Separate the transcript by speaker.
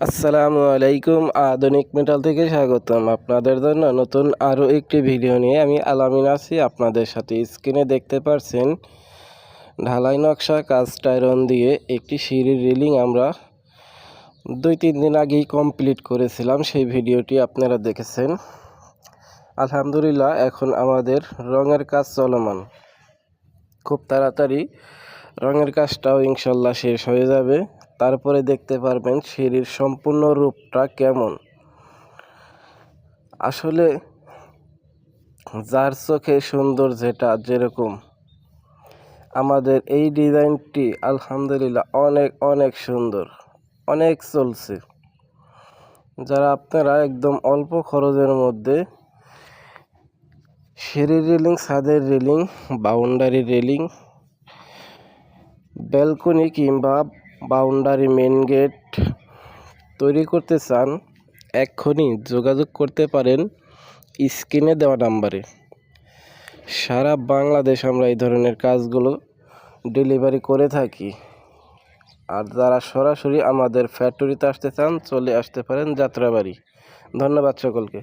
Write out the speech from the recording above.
Speaker 1: আসসালামু আলাইকুম। আধুনিক মেটাল থেকে স্বাগতম। আপনাদের জন্য নতুন আরও একটি ভিডিও নিয়ে আমি আলামিন আছি আপনাদের সাথে। স্ক্রিনে দেখতে পাচ্ছেন ঢালাই নকশা কাস্ট আয়রন দিয়ে একটি সিঁড়ির রেলিং আমরা 2-3 দিন আগেই কমপ্লিট করেছিলাম। সেই ভিডিওটি আপনারা দেখেছেন। আলহামদুলিল্লাহ, এখন আমাদের রঙের কাজ চলমান। খুব তাড়াতাড়ি রঙের কাজটাও ইনশাল্লাহ শেষ হয়ে যাবে। তারপরে দেখতে পারবেন সিঁড়ির সম্পূর্ণ রূপটা কেমন। আসলে যার চোখে সুন্দর যেরকম, আমাদের এই ডিজাইনটি আলহামদুলিল্লাহ অনেক অনেক সুন্দর, অনেক চলছে। যারা আপনারা একদম অল্প খরচের মধ্যে সিঁড়ির রেলিং, ছাদের রেলিং, বাউন্ডারি রেলিং, ব্যালকনি কিংবা বাউন্ডারি মেন গেট তৈরি করতে চান, এক্ষুনি যোগাযোগ করতে পারেন স্ক্রিনে দেওয়া নাম্বারে। সারা বাংলাদেশ আমরা এই ধরনের কাজগুলো ডেলিভারি করে থাকি। আর যারা সরাসরি আমাদের ফ্যাক্টরিতে আসতে চান, চলে আসতে পারেন যাত্রাবাড়ি। ধন্যবাদ সকলকে।